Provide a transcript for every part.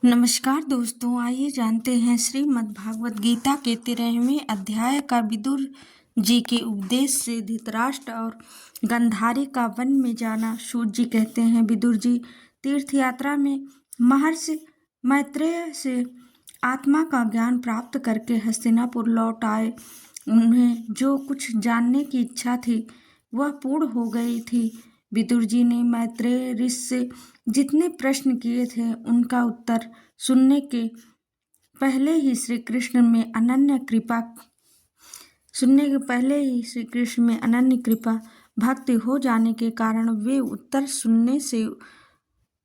नमस्कार दोस्तों, आइए जानते हैं श्रीमद् भागवत गीता के 13वें अध्याय का। विदुर जी के उपदेश से धृतराष्ट्र और गांधारी का वन में जाना। सूत जी कहते हैं, विदुर जी तीर्थ यात्रा में महर्षि मैत्रेय से आत्मा का ज्ञान प्राप्त करके हस्तिनापुर लौट आए। उन्हें जो कुछ जानने की इच्छा थी वह पूर्ण हो गई थी। विदुर जी ने मैत्रेय ऋषि से जितने प्रश्न किए थे उनका उत्तर सुनने के पहले ही श्री कृष्ण में अनन्य कृपा भक्ति हो जाने के कारण वे उत्तर सुनने से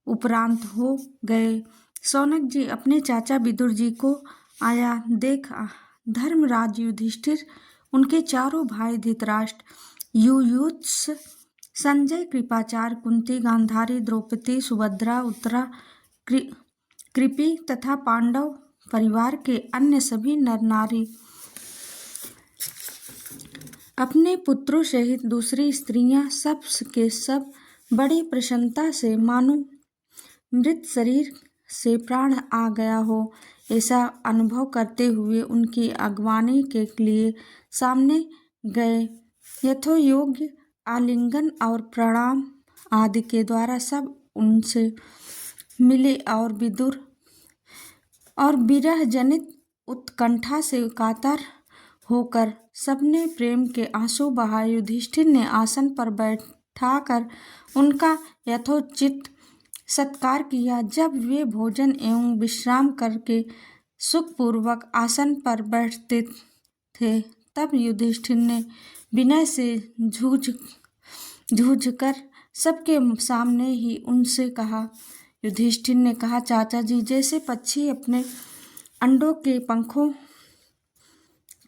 उपरांत हो गए। शौनक जी अपने चाचा विदुर जी को आया देख धर्मराज युधिष्ठिर, उनके चारों भाई धृतराष्ट्र, युयुत्स, संजय, कृपाचार्य, कुंती, गांधारी, द्रौपदी, सुभद्रा, उत्तरा, कृपि तथा पांडव परिवार के अन्य सभी नर नारी अपने पुत्रों सहित दूसरी स्त्रियां सब के सब बड़ी प्रसन्नता से मानो मृत शरीर से प्राण आ गया हो ऐसा अनुभव करते हुए उनकी अगवानी के लिए सामने गए। यथोयोग्य आलिंगन और प्रणाम आदि के द्वारा सब उनसे मिले और विदुर और विरह जनित उत्कंठा से कातर होकर सबने प्रेम के आंसू बहाए। युधिष्ठिर ने आसन पर बैठाकर उनका यथोचित सत्कार किया। जब वे भोजन एवं विश्राम करके सुखपूर्वक आसन पर बैठते थे तब युधिष्ठिर ने विनय से झूझकर सबके सामने ही उनसे कहा। युधिष्ठिर ने कहा, चाचा जी, जैसे पक्षी अपने अंडों के पंखों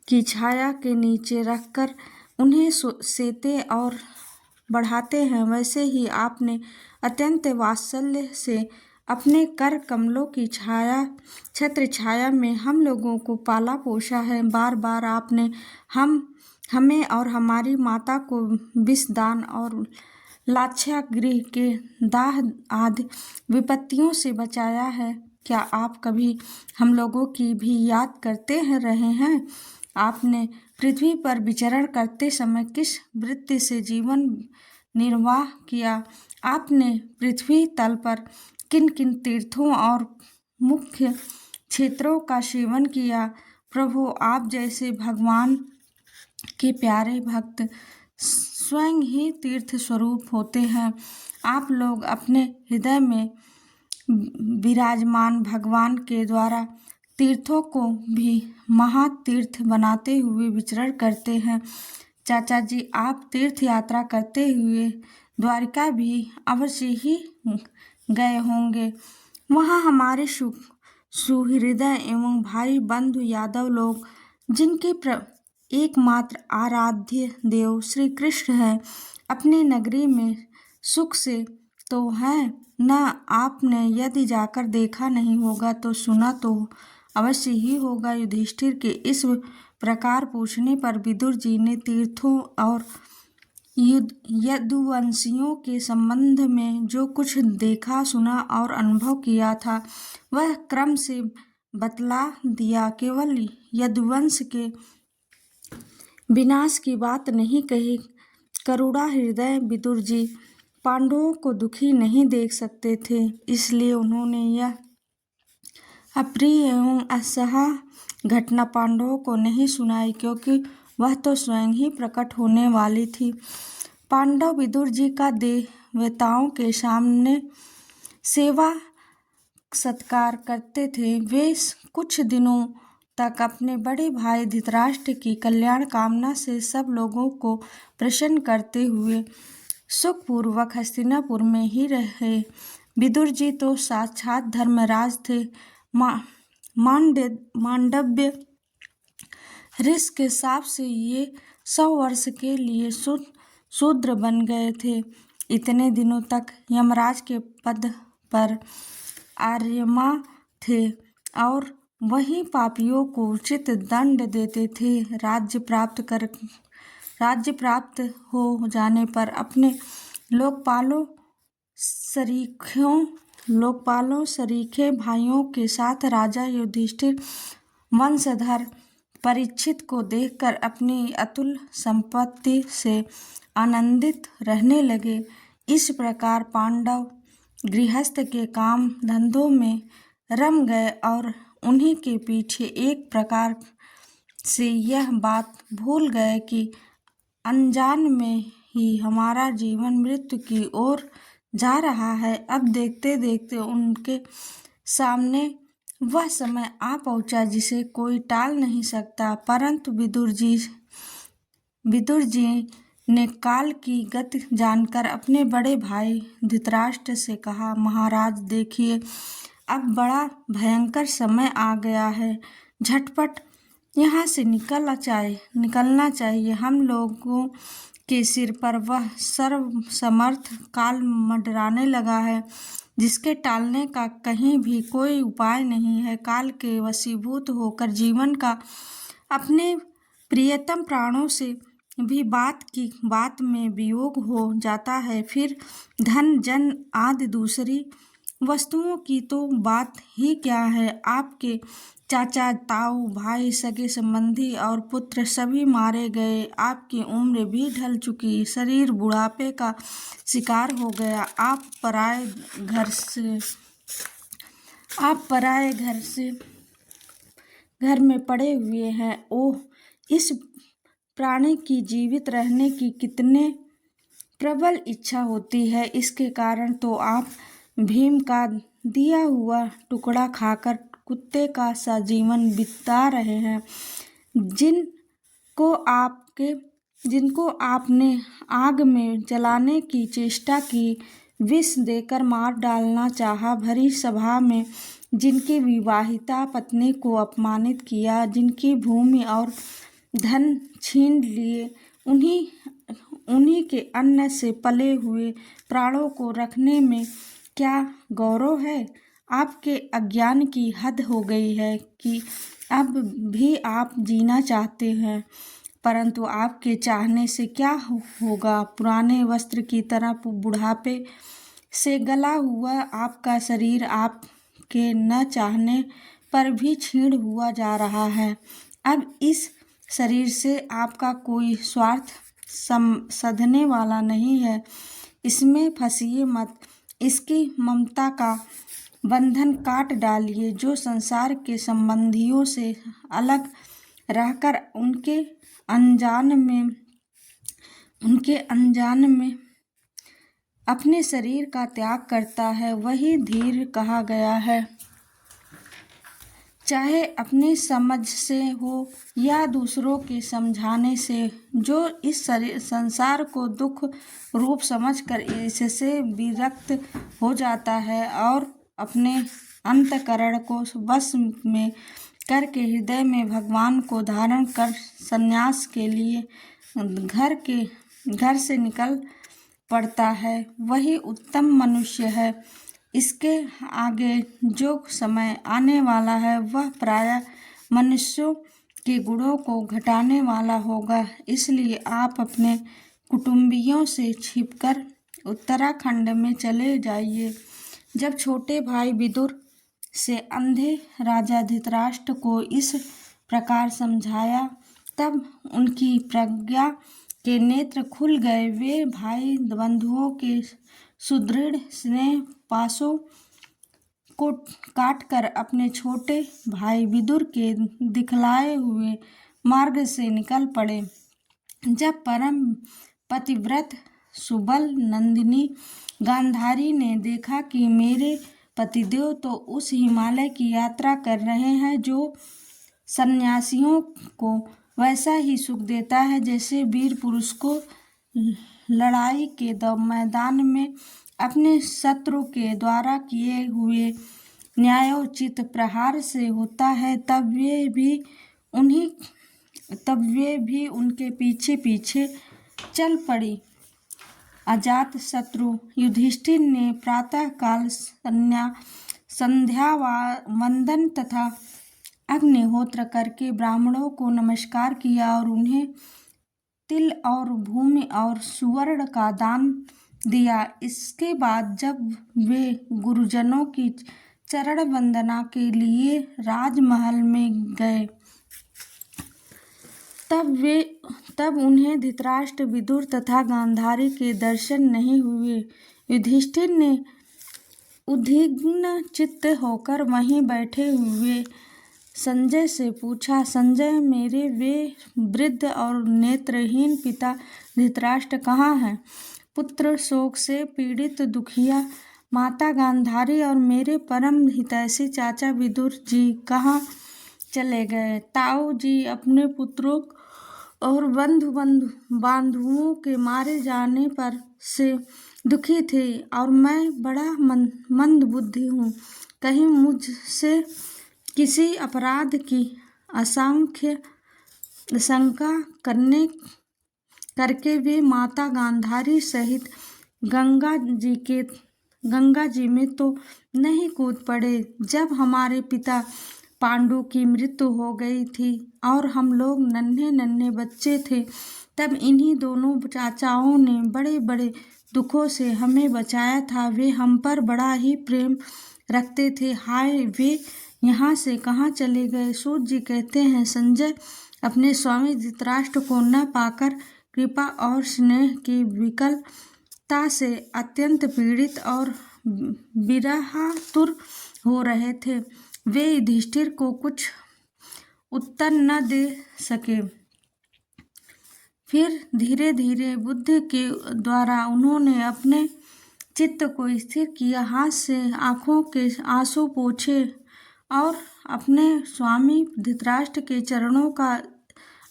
की छाया के नीचे रखकर उन्हें सेते और बढ़ाते हैं, वैसे ही आपने अत्यंत वात्सल्य से अपने कर कमलों की छत्र छाया में हम लोगों को पाला पोषा है। बार बार आपने हमें और हमारी माता को विषदान और लाक्षागृह के दाह आदि विपत्तियों से बचाया है। क्या आप कभी हम लोगों की भी याद करते रहे हैं? आपने पृथ्वी पर विचरण करते समय किस वृत्ति से जीवन निर्वाह किया? आपने पृथ्वी तल पर किन किन तीर्थों और मुख्य क्षेत्रों का सेवन किया? प्रभु, आप जैसे भगवान के प्यारे भक्त स्वयं ही तीर्थ स्वरूप होते हैं। आप लोग अपने हृदय में विराजमान भगवान के द्वारा तीर्थों को भी महातीर्थ बनाते हुए विचरण करते हैं। चाचा जी, आप तीर्थ यात्रा करते हुए द्वारिका भी अवश्य ही गए होंगे। वहाँ हमारे सुहृदय एवं भाई बंधु यादव लोग, जिनके एकमात्र आराध्य देव श्री कृष्ण है, अपनी नगरी में सुख से तो हैं न? आपने यदि जाकर देखा नहीं होगा तो सुना तो अवश्य ही होगा। युधिष्ठिर के इस प्रकार पूछने पर विदुर जी ने तीर्थों और यदुवंशियों के संबंध में जो कुछ देखा, सुना और अनुभव किया था वह क्रम से बतला दिया। केवल यदुवंश के विनाश की बात नहीं कही। करुणा हृदय विदुर जी पांडवों को दुखी नहीं देख सकते थे, इसलिए उन्होंने यह अप्रिय एवं असह्य घटना पांडवों को नहीं सुनाई, क्योंकि वह तो स्वयं ही प्रकट होने वाली थी। पांडव विदुर जी का देवताओं के सामने सेवा सत्कार करते थे। वे कुछ दिनों तक अपने बड़े भाई धृतराष्ट्र की कल्याण कामना से सब लोगों को प्रसन्न करते हुए सुखपूर्वक हस्तिनापुर में ही रहे। विदुर जी तो साक्षात धर्मराज थे। मांडव्य ऋषि के शाप से ये 100 वर्ष के लिए शूद्र बन गए थे। इतने दिनों तक यमराज के पद पर आर्यमा थे और वही पापियों को उचित दंड देते थे। राज्य प्राप्त हो जाने पर अपने लोकपालों, सरीखों लोकपालों सरीखे भाइयों के साथ राजा युधिष्ठिर वंशधर परीक्षित को देखकर अपनी अतुल संपत्ति से आनंदित रहने लगे। इस प्रकार पांडव गृहस्थ के काम धंधों में रम गए और उन्हीं के पीछे एक प्रकार से यह बात भूल गए कि अनजान में ही हमारा जीवन मृत्यु की ओर जा रहा है। अब देखते देखते उनके सामने वह समय आ पहुंचा जिसे कोई टाल नहीं सकता। परंतु विदुर जी ने काल की गति जानकर अपने बड़े भाई धृतराष्ट्र से कहा, महाराज देखिए, अब बड़ा भयंकर समय आ गया है, झटपट यहाँ से निकलना चाहिए। हम लोगों के सिर पर वह सर्वसमर्थ काल मंडराने लगा है जिसके टालने का कहीं भी कोई उपाय नहीं है। काल के वशीभूत होकर जीवन का अपने प्रियतम प्राणों से भी बात में वियोग हो जाता है। फिर धन जन आदि दूसरी वस्तुओं की तो बात ही क्या है। आपके चाचा ताऊ भाई सगे संबंधी और पुत्र सभी मारे गए। आपकी उम्र भी ढल चुकी, शरीर बुढ़ापे का शिकार हो गया। आप पराए घर में पड़े हुए हैं। ओह, इस प्राणी की जीवित रहने की कितने प्रबल इच्छा होती है। इसके कारण तो आप भीम का दिया हुआ टुकड़ा खाकर कुत्ते का सा जीवन बिता रहे हैं। जिनको आपने आग में जलाने की चेष्टा की, विष देकर मार डालना चाहा, भरी सभा में जिनकी विवाहिता पत्नी को अपमानित किया, जिनकी भूमि और धन छीन लिए, उन्हीं के अन्न से पले हुए प्राणों को रखने में क्या गौरव है। आपके अज्ञान की हद हो गई है कि अब भी आप जीना चाहते हैं, परंतु आपके चाहने से क्या होगा। पुराने वस्त्र की तरह बुढ़ापे से गला हुआ आपका शरीर आपके न चाहने पर भी क्षीण हुआ जा रहा है। अब इस शरीर से आपका कोई स्वार्थ सधने वाला नहीं है। इसमें फंसिए मत, इसकी ममता का बंधन काट डालिए। जो संसार के संबंधियों से अलग रहकर उनके अनजान में अपने शरीर का त्याग करता है, वही धीर कहा गया है। चाहे अपनी समझ से हो या दूसरों के समझाने से। जो इस संसार को दुख रूप समझकर इससे विरक्त हो जाता है और अपने अंतःकरण को वश में करके हृदय में भगवान को धारण कर संन्यास के लिए घर से निकल पड़ता है, वही उत्तम मनुष्य है। इसके आगे जो समय आने वाला है वह प्रायः मनुष्यों के गुणों को घटाने वाला होगा। इसलिए आप अपने कुटुंबियों से छिपकर उत्तराखंड में चले जाइए। जब छोटे भाई विदुर से अंधे राजा धृतराष्ट्र को इस प्रकार समझाया, तब उनकी प्रज्ञा के नेत्र खुल गए। वे भाई बंधुओं के सुदृढ़ स्नेह पाशों को काटकर अपने छोटे भाई विदुर के दिखलाए हुए मार्ग से निकल पड़े। जब परम पतिव्रत सुबल नंदिनी गांधारी ने देखा कि मेरे पतिदेव तो उस हिमालय की यात्रा कर रहे हैं जो सन्यासियों को वैसा ही सुख देता है जैसे वीर पुरुष को लड़ाई के मैदान में अपने शत्रु के द्वारा किए हुए न्यायोचित प्रहार से होता है, तब वे भी उनके पीछे पीछे चल पड़ी। अजात शत्रु युधिष्ठिर ने प्रातःकाल संध्या वंदन तथा अग्निहोत्र करके ब्राह्मणों को नमस्कार किया और उन्हें तिल और भूमि और सुवर्ण का दान दिया। इसके बाद जब वे गुरुजनों की चरण वंदना के लिए राजमहल में गए तब उन्हें धृतराष्ट्र, विदुर तथा गांधारी के दर्शन नहीं हुए। युधिष्ठिर ने उद्विग्न चित्त होकर वहीं बैठे हुए संजय से पूछा, संजय, मेरे वे वृद्ध और नेत्रहीन पिता धृतराष्ट्र कहाँ हैं? पुत्र शोक से पीड़ित दुखिया माता गांधारी और मेरे परम हितैषी चाचा विदुर जी कहाँ चले गए? ताऊ जी अपने पुत्रों और बांधुओं के मारे जाने पर से दुखी थे और मैं बड़ा मंद बुद्धि हूँ। कहीं मुझसे किसी अपराध की शंका करके वे माता गांधारी सहित गंगा जी में तो नहीं कूद पड़े। जब हमारे पिता पांडु की मृत्यु हो गई थी और हम लोग नन्हे बच्चे थे, तब इन्हीं दोनों चाचाओं ने बड़े बड़े दुखों से हमें बचाया था। वे हम पर बड़ा ही प्रेम रखते थे। हाय, वे यहाँ से कहाँ चले गए? सूत जी कहते हैं, संजय अपने स्वामी धृतराष्ट्र को न पाकर कृपा और स्नेह की विकलता से अत्यंत पीड़ित और विरहातुर हो रहे थे। वे युधिष्ठिर को कुछ उत्तर न दे सके। फिर धीरे धीरे बुद्धि के द्वारा उन्होंने अपने चित्त को स्थिर किया, हाथ से आंखों के आंसू पोंछे और अपने स्वामी धृतराष्ट्र के चरणों का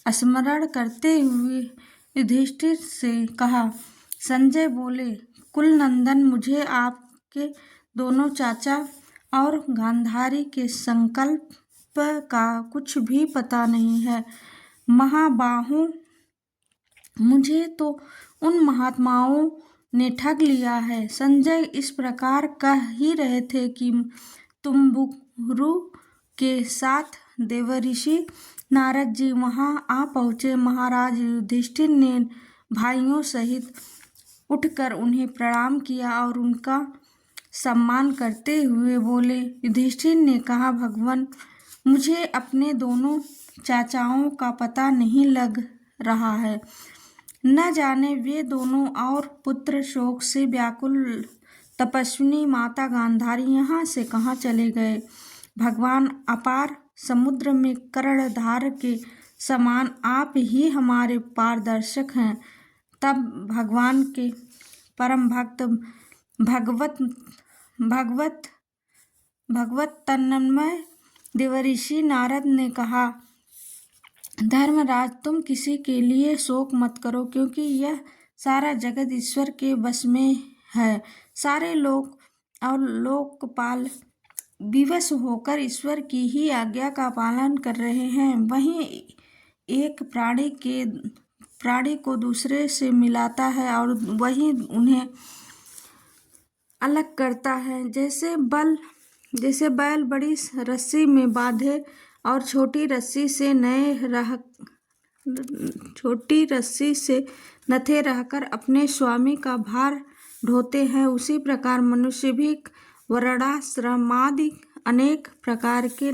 स्मरण करते हुए युधिष्ठिर से कहा। संजय बोले, कुलनंदन, मुझे आपके दोनों चाचा और गांधारी के संकल्प का कुछ भी पता नहीं है। महाबाहु, मुझे तो उन महात्माओं ने ठग लिया है। संजय इस प्रकार कह ही रहे थे कि तुम्बुरु के साथ देवर्षि नारद जी वहां आ पहुंचे। महाराज युधिष्ठिर ने भाइयों सहित उठकर उन्हें प्रणाम किया और उनका सम्मान करते हुए बोले। युधिष्ठिर ने कहा, भगवान, मुझे अपने दोनों चाचाओं का पता नहीं लग रहा है। न जाने वे दोनों और पुत्र शोक से व्याकुल तपस्विनी माता गांधारी यहाँ से कहाँ चले गए। भगवान, अपार समुद्र में कर्णधार के समान आप ही हमारे पारदर्शक हैं। तब भगवान के परम भक्त भगवत तन्मय देवर्षि नारद ने कहा, धर्मराज, तुम किसी के लिए शोक मत करो, क्योंकि यह सारा जगत ईश्वर के वश में है। सारे लोक और लोकपाल विवश होकर ईश्वर की ही आज्ञा का पालन कर रहे हैं। वहीं एक प्राणी को दूसरे से मिलाता है और वही उन्हें अलग करता है। जैसे बैल बड़ी रस्सी में बांधे और छोटी रस्सी से नथे रहकर अपने स्वामी का भार ढोते हैं, उसी प्रकार मनुष्य भी वर्णाश्रमादि अनेक प्रकार के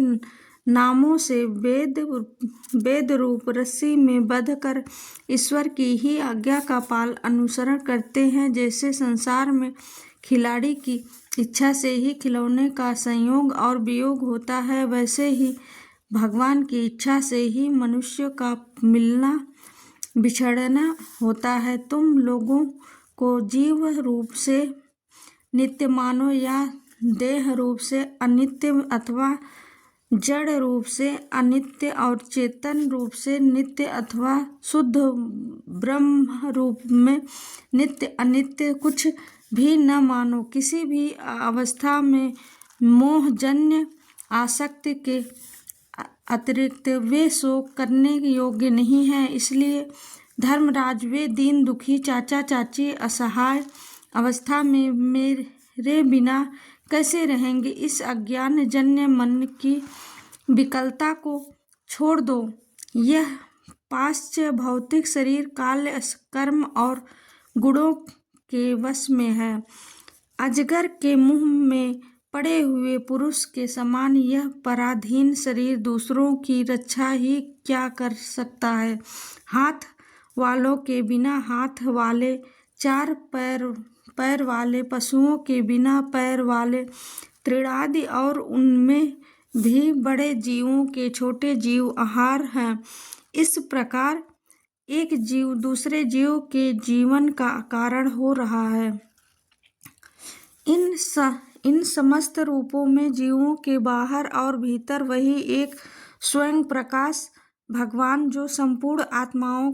नामों से वेद रूप रस्सी में बंधकर ईश्वर की ही आज्ञा का अनुसरण करते हैं। जैसे संसार में खिलाड़ी की इच्छा से ही खिलौने का संयोग और वियोग होता है, वैसे ही भगवान की इच्छा से ही मनुष्य का मिलना बिछड़ना होता है। तुम लोगों को जीव रूप से नित्य मानो या देह रूप से अनित्य अथवा जड़ रूप से अनित्य और चेतन रूप से नित्य अथवा शुद्ध ब्रह्म रूप में नित्य अनित्य कुछ भी न मानो। किसी भी अवस्था में मोहजन्य आसक्ति के अतिरिक्त वे शोक करने योग्य नहीं है। इसलिए धर्मराज, वे दीन दुखी चाचा चाची असहाय अवस्था में मेरे बिना कैसे रहेंगे? इस अज्ञान जन्य मन की विकलता को छोड़ दो। यह पाश्च भौतिक शरीर काल कर्म और गुणों के वश में है। अजगर के मुंह में पड़े हुए पुरुष के समान यह पराधीन शरीर दूसरों की रक्षा ही क्या कर सकता है। हाथ वालों के बिना हाथ वाले, चार पैर वाले पशुओं के बिना पैर वाले, तृणादि और उनमें भी बड़े जीवों के छोटे जीव आहार हैं। इस प्रकार एक जीव दूसरे जीव के जीवन का कारण हो रहा है। इन समस्त रूपों में जीवों के बाहर और भीतर वही एक स्वयं प्रकाश भगवान जो संपूर्ण आत्माओं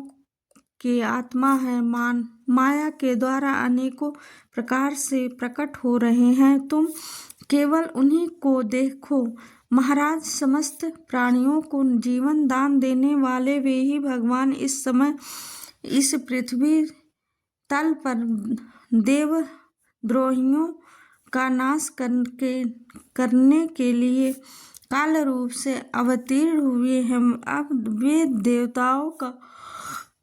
के आत्मा है, माया के द्वारा अनेकों प्रकार से प्रकट हो रहे हैं। तुम केवल उन्हीं को देखो। महाराज, समस्त प्राणियों को जीवन दान देने वाले वे ही भगवान इस समय इस पृथ्वी तल पर देवद्रोहियों का नाश करने के लिए काल रूप से अवतीर्ण हुए हैं। अब वे देवताओं का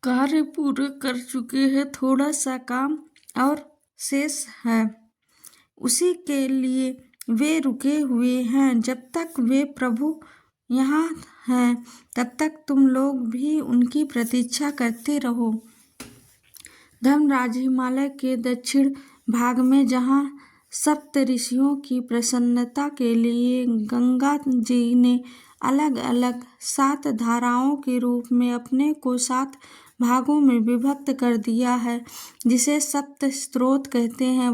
कार्य पूरा कर चुके हैं, थोड़ा सा काम और शेष है, उसी के लिए वे रुके हुए हैं। जब तक वे प्रभु यहाँ हैं तब तक तुम लोग भी उनकी प्रतीक्षा करते रहो। धर्मराज, हिमालय के दक्षिण भाग में जहाँ सप्त ऋषियों की प्रसन्नता के लिए गंगा जी ने अलग अलग 7 धाराओं के रूप में अपने को 7 भागों में विभक्त कर दिया है, जिसे सप्त स्रोत कहते हैं,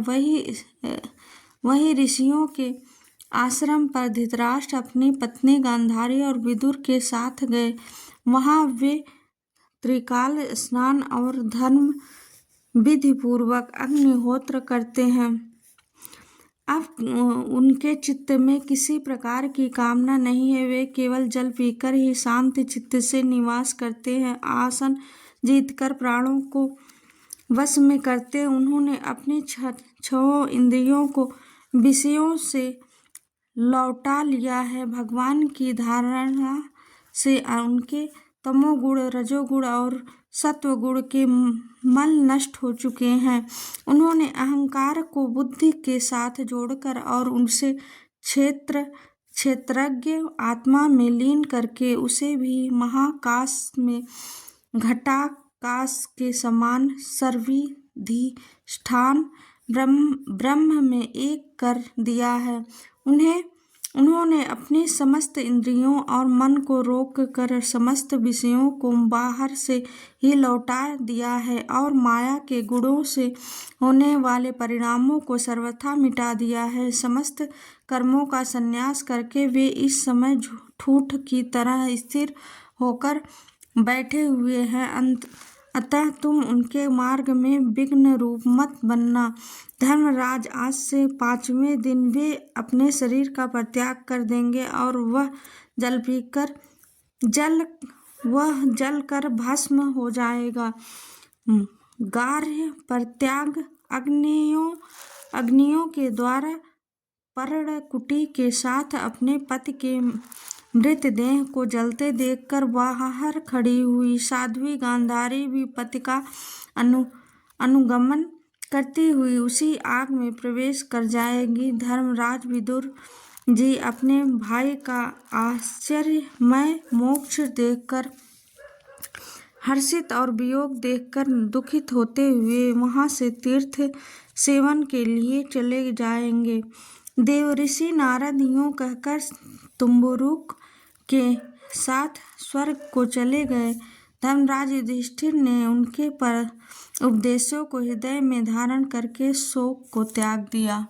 वही ऋषियों के आश्रम पर धृतराष्ट्र अपनी पत्नी गांधारी और विदुर के साथ गए। वहां वे त्रिकाल स्नान और धर्म विधि पूर्वक अग्निहोत्र करते हैं। अब उनके चित्त में किसी प्रकार की कामना नहीं है, वे केवल जल पीकर ही शांत चित्त से निवास करते हैं। आसन जीतकर प्राणों को वश में करते उन्होंने अपनी 6 इंद्रियों को विषयों से लौटा लिया है। भगवान की धारणा से उनके तमोगुण, रजोगुण और सत्वगुण के मल नष्ट हो चुके हैं। उन्होंने अहंकार को बुद्धि के साथ जोड़कर और उनसे क्षेत्रज्ञ आत्मा में लीन करके उसे भी महाकाश में घटाकाश के समान सर्वाधिष्ठान ब्रह्म में एक कर दिया है। उन्होंने अपनी समस्त इंद्रियों और मन को रोक कर समस्त विषयों को बाहर से ही लौटा दिया है और माया के गुणों से होने वाले परिणामों को सर्वथा मिटा दिया है। समस्त कर्मों का संन्यास करके वे इस समय ठूठ की तरह स्थिर होकर बैठे हुए हैं। अतः तुम उनके मार्ग में विघ्न रूप मत बनना। धर्मराज, आज से 5वें दिन वे अपने शरीर का परित्याग कर देंगे और वह जल कर भस्म हो जाएगा। गार्ह परित्याग अग्नियों के द्वारा पर्णकुटी के साथ अपने पति के मृतदेह को जलते देखकर बाहर खड़ी हुई साध्वी गांधारी भी पति का अनुगमन करती हुई उसी आग में प्रवेश कर जाएगी। धर्मराज, विदुर जी अपने भाई का आश्चर्यमय मोक्ष देखकर हर्षित और वियोग देखकर दुखित होते हुए वहां से तीर्थ सेवन के लिए चले जाएंगे। देवऋषि नारद यूं कहकर तुम्बुरुक के साथ स्वर्ग को चले गए। धर्मराज युधिष्ठिर ने उनके पर उपदेशों को हृदय में धारण करके शोक को त्याग दिया।